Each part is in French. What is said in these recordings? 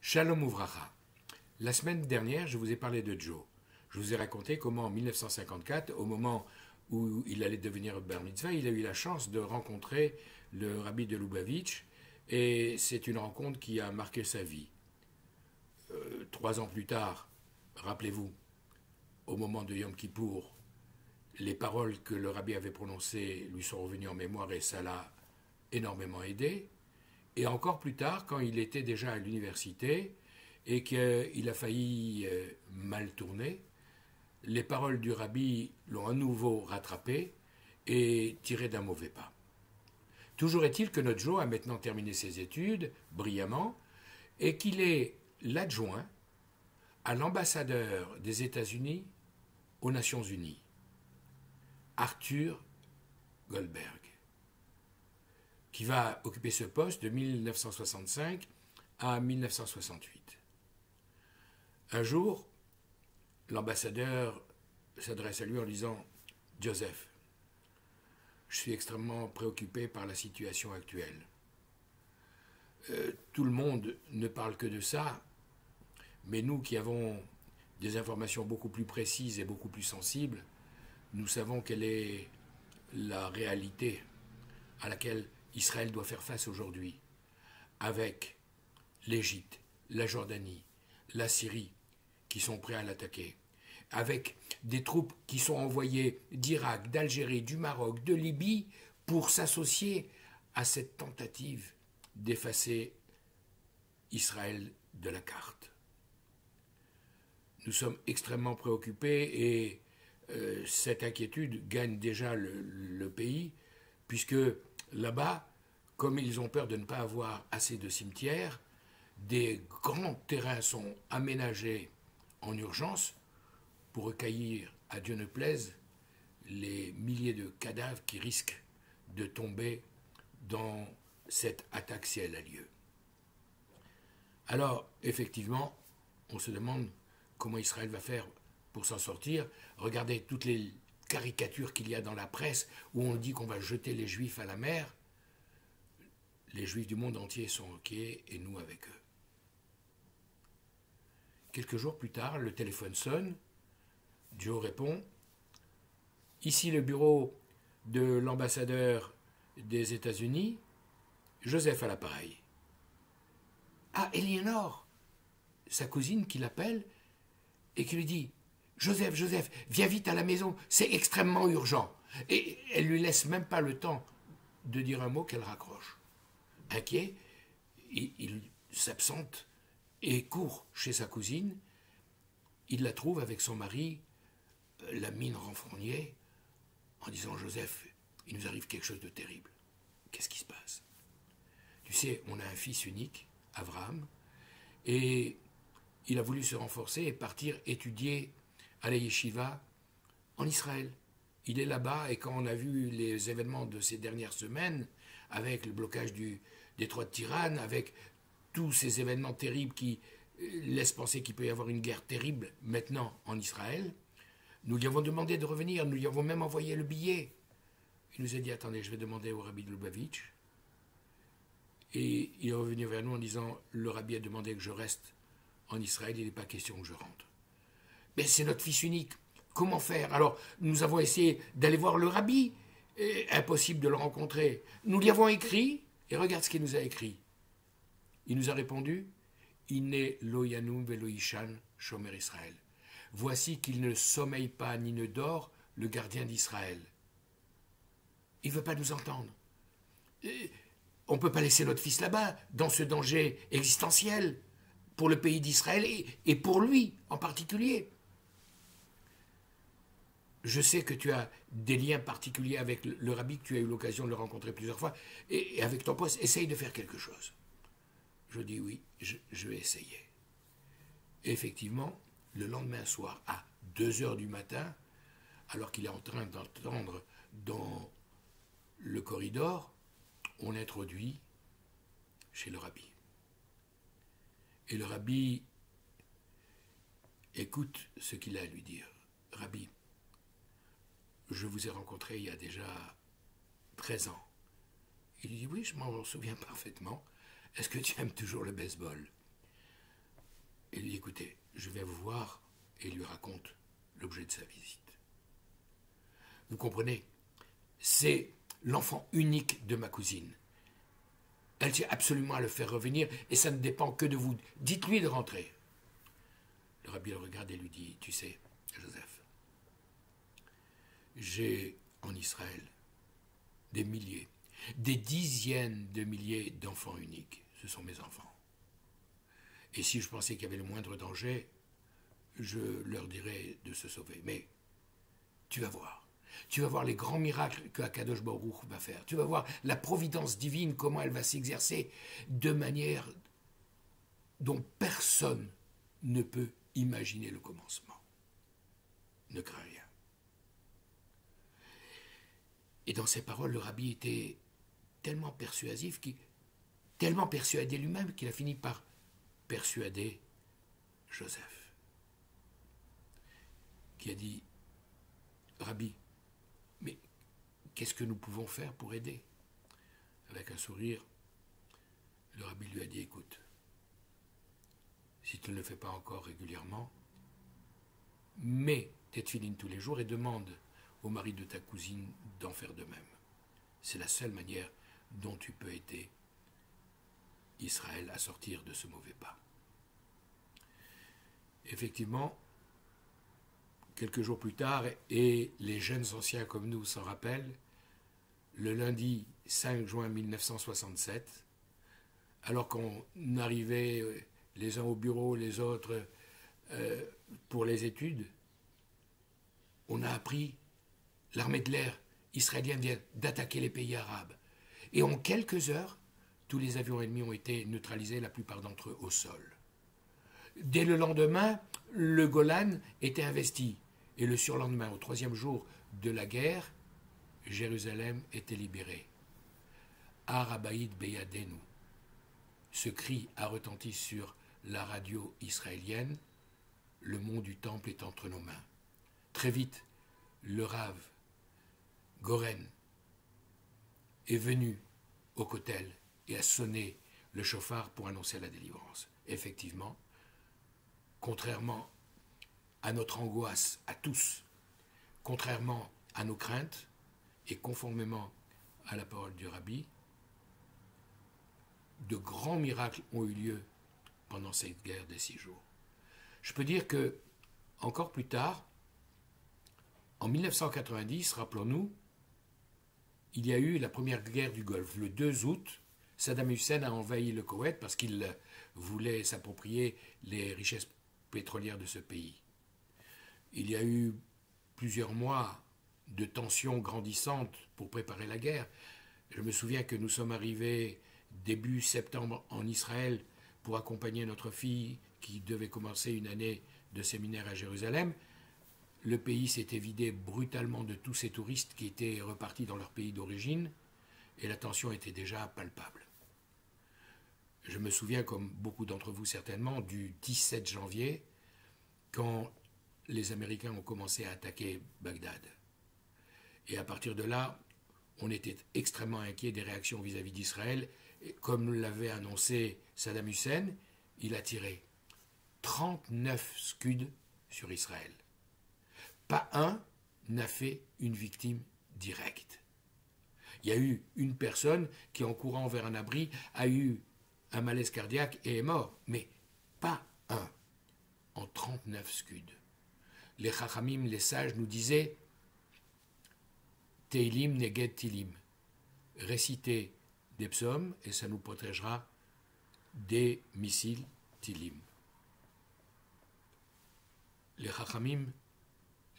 Shalom Ouvracha. La semaine dernière, je vous ai parlé de Joe. Je vous ai raconté comment en 1954, au moment où il allait devenir bar mitzvah, il a eu la chance de rencontrer le rabbi de Lubavitch, et c'est une rencontre qui a marqué sa vie. 3 ans plus tard, rappelez-vous, au moment de Yom Kippour, les paroles que le rabbi avait prononcées lui sont revenues en mémoire et ça l'a énormément aidé. Et encore plus tard, quand il était déjà à l'université et qu'il a failli mal tourner, les paroles du rabbi l'ont à nouveau rattrapé et tiré d'un mauvais pas. Toujours est-il que notre Joe a maintenant terminé ses études brillamment et qu'il est l'adjoint à l'ambassadeur des États-Unis aux Nations Unies, Arthur Goldberg, qui va occuper ce poste de 1965 à 1968. Un jour, l'ambassadeur s'adresse à lui en disant « Joseph, je suis extrêmement préoccupé par la situation actuelle. Tout le monde ne parle que de ça, mais nous qui avons des informations beaucoup plus précises et beaucoup plus sensibles, nous savons quelle est la réalité à laquelle Israël doit faire face aujourd'hui, avec l'Égypte, la Jordanie, la Syrie, qui sont prêts à l'attaquer, avec des troupes qui sont envoyées d'Irak, d'Algérie, du Maroc, de Libye, pour s'associer à cette tentative d'effacer Israël de la carte. Nous sommes extrêmement préoccupés et cette inquiétude gagne déjà le pays, puisque là-bas, comme ils ont peur de ne pas avoir assez de cimetières, des grands terrains sont aménagés en urgence pour recueillir, à Dieu ne plaise, les milliers de cadavres qui risquent de tomber dans cette attaque si elle a lieu. Alors, effectivement, on se demande comment Israël va faire pour s'en sortir. Regardez toutes les caricatures qu'il y a dans la presse où on dit qu'on va jeter les Juifs à la mer. Les Juifs du monde entier sont inquiets et nous avec eux. Quelques jours plus tard, le téléphone sonne. Joe répond « Ici le bureau de l'ambassadeur des États-Unis, Joseph à l'appareil. » Ah, Eleanor, sa cousine qui l'appelle et qui lui dit « Joseph, Joseph, viens vite à la maison, c'est extrêmement urgent. » Et elle lui laisse même pas le temps de dire un mot qu'elle raccroche. Inquiet, il s'absente et court chez sa cousine. Il la trouve avec son mari, la mine renfrognée, en disant « Joseph, il nous arrive quelque chose de terrible. Qu'est-ce qui se passe ?» Tu sais, on a un fils unique, Abraham, et il a voulu se renforcer et partir étudier à la yeshiva en Israël. Il est là-bas et quand on a vu les événements de ces dernières semaines, avec le blocage du détroit de Tiran, avec tous ces événements terribles qui laissent penser qu'il peut y avoir une guerre terrible maintenant en Israël, nous lui avons demandé de revenir, nous lui avons même envoyé le billet. Il nous a dit « Attendez, je vais demander au rabbi de Lubavitch. » Et il est revenu vers nous en disant « Le rabbi a demandé que je reste en Israël, il n'est pas question que je rentre. » Mais c'est notre fils unique. Comment faire? Alors, nous avons essayé d'aller voir le rabbi. Impossible de le rencontrer. Nous lui avons écrit, et regarde ce qu'il nous a écrit. Il nous a répondu « Iné lo yanum velo ishan shomer Israël. » Voici qu'il ne sommeille pas ni ne dort, le gardien d'Israël. Il ne veut pas nous entendre. On ne peut pas laisser notre fils là-bas, dans ce danger existentiel, pour le pays d'Israël et pour lui en particulier. Je sais que tu as des liens particuliers avec le rabbi, que tu as eu l'occasion de le rencontrer plusieurs fois, et avec ton poste, essaye de faire quelque chose. Je dis oui, je vais essayer. Et effectivement, le lendemain soir, à 2 heures du matin, alors qu'il est en train d'entendre dans le corridor, on l'introduit chez le rabbi. Et le rabbi écoute ce qu'il a à lui dire. « Rabbi, je vous ai rencontré il y a déjà 13 ans. » Il lui dit « Oui, je m'en souviens parfaitement. Est-ce que tu aimes toujours le baseball ?» et lui dit, écoutez, je vais vous voir, et il lui raconte l'objet de sa visite. Vous comprenez? C'est l'enfant unique de ma cousine. Elle tient absolument à le faire revenir, et ça ne dépend que de vous. Dites-lui de rentrer. Le rabbi le regarde et lui dit, tu sais, Joseph, j'ai en Israël des milliers, des dizaines de milliers d'enfants uniques. Ce sont mes enfants. Et si je pensais qu'il y avait le moindre danger, je leur dirais de se sauver. Mais tu vas voir. Tu vas voir les grands miracles que Akadosh Baruch va faire. Tu vas voir la providence divine, comment elle va s'exercer de manière dont personne ne peut imaginer le commencement. Ne crains rien. Et dans ces paroles, le rabbi était tellement persuasif, tellement persuadé lui-même qu'il a fini par persuader Joseph, qui a dit, Rabbi, mais qu'est-ce que nous pouvons faire pour aider? Avec un sourire, le rabbi lui a dit, écoute, si tu ne le fais pas encore régulièrement, mets tes tefilines tous les jours et demande au mari de ta cousine d'en faire de même. C'est la seule manière dont tu peux aider Israël à sortir de ce mauvais pas. Effectivement, quelques jours plus tard, et les jeunes anciens comme nous s'en rappellent, le lundi 5 juin 1967, alors qu'on arrivait les uns au bureau, les autres pour les études, on a appris l'armée de l'air israélienne vient d'attaquer les pays arabes. Et en quelques heures, tous les avions ennemis ont été neutralisés, la plupart d'entre eux au sol. Dès le lendemain, le Golan était investi. Et le surlendemain, au troisième jour de la guerre, Jérusalem était libérée. Har Habayit Beyadenu. Ce cri a retenti sur la radio israélienne. Le mont du temple est entre nos mains. Très vite, le Rav Goren est venu au Kotel et a sonné le chauffard pour annoncer la délivrance. Effectivement, contrairement à notre angoisse, à tous, contrairement à nos craintes, et conformément à la parole du Rabbi, de grands miracles ont eu lieu pendant cette guerre des 6 jours. Je peux dire que, encore plus tard, en 1990, rappelons-nous, il y a eu la première guerre du Golfe. Le 2 août, Saddam Hussein a envahi le Koweït parce qu'il voulait s'approprier les richesses pétrolières de ce pays. Il y a eu plusieurs mois de tensions grandissantes pour préparer la guerre. Je me souviens que nous sommes arrivés début septembre en Israël pour accompagner notre fille qui devait commencer une année de séminaire à Jérusalem. Le pays s'était vidé brutalement de tous ces touristes qui étaient repartis dans leur pays d'origine et la tension était déjà palpable. Je me souviens, comme beaucoup d'entre vous certainement, du 17 janvier, quand les Américains ont commencé à attaquer Bagdad. Et à partir de là, on était extrêmement inquiet des réactions vis-à-vis d'Israël. Et comme l'avait annoncé Saddam Hussein, il a tiré 39 Scuds sur Israël. Pas un n'a fait une victime directe. Il y a eu une personne qui, en courant vers un abri, a eu un malaise cardiaque et est mort. Mais pas un en 39 Scuds. Les Chachamim, les sages, nous disaient Teilim neged tilim. Récitez des psaumes et ça nous protégera des missiles tilim. Les Chachamim,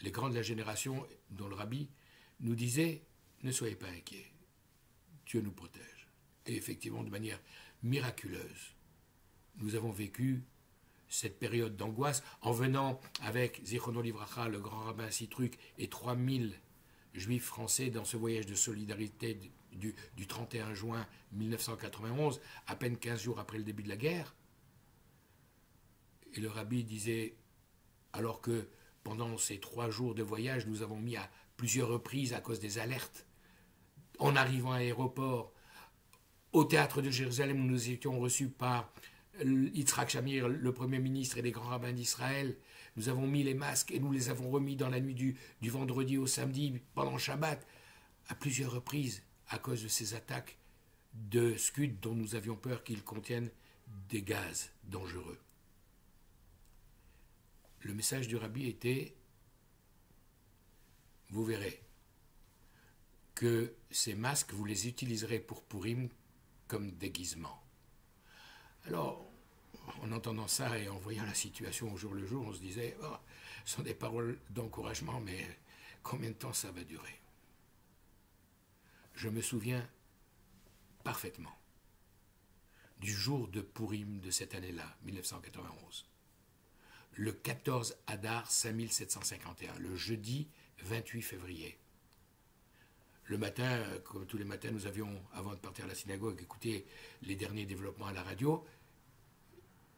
les grands de la génération, dont le Rabbi, nous disaient ne soyez pas inquiets, Dieu nous protège. Et effectivement, de manière miraculeuse, nous avons vécu cette période d'angoisse en venant avec Zichrono Livracha, le grand rabbin Citruc, et 3000 juifs français dans ce voyage de solidarité du 31 juin 1991, à peine 15 jours après le début de la guerre. Et le Rabbi disait, alors que pendant ces 3 jours de voyage, nous avons mis à plusieurs reprises, à cause des alertes, en arrivant à l'aéroport, au théâtre de Jérusalem, où nous étions reçus par Yitzhak Shamir, le Premier ministre et les grands rabbins d'Israël, nous avons mis les masques et nous les avons remis dans la nuit du vendredi au samedi, pendant Shabbat, à plusieurs reprises, à cause de ces attaques de Scud dont nous avions peur qu'ils contiennent des gaz dangereux. Le message du rabbi était, vous verrez, que ces masques, vous les utiliserez pour Purim comme déguisement. Alors, en entendant ça et en voyant la situation au jour le jour, on se disait, oh, ce sont des paroles d'encouragement, mais combien de temps ça va durer? Je me souviens parfaitement du jour de Purim de cette année-là, 1991. Le 14 Adar 5751, le jeudi 28 février. Le matin, comme tous les matins, nous avions, avant de partir à la synagogue, écouté les derniers développements à la radio.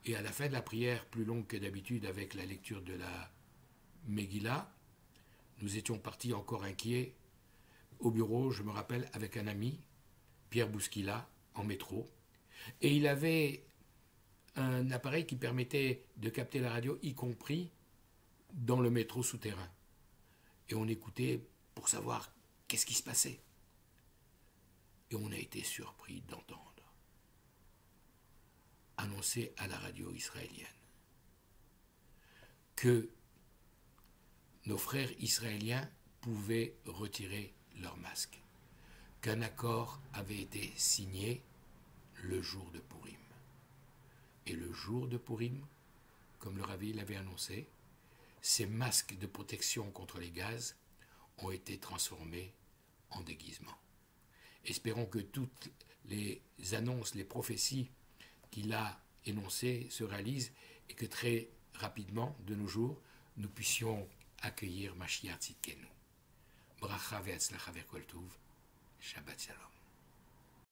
Et à la fin de la prière, plus longue que d'habitude avec la lecture de la Megillah, nous étions partis encore inquiets au bureau, je me rappelle, avec un ami, Pierre Bousquila, en métro. Et il avait un appareil qui permettait de capter la radio, y compris dans le métro souterrain. Et on écoutait pour savoir qu'est-ce qui se passait. Et on a été surpris d'entendre annoncer à la radio israélienne que nos frères israéliens pouvaient retirer leurs masques, qu'un accord avait été signé le jour de Purim. Et le jour de Purim, comme le Ravi l'avait annoncé, ces masques de protection contre les gaz ont été transformés en déguisement. Espérons que toutes les annonces, les prophéties qu'il a énoncées se réalisent et que très rapidement, de nos jours, nous puissions accueillir Mashiach Tzidkenu. Bracha ve'atzlacha ve'kol tov. Shabbat shalom.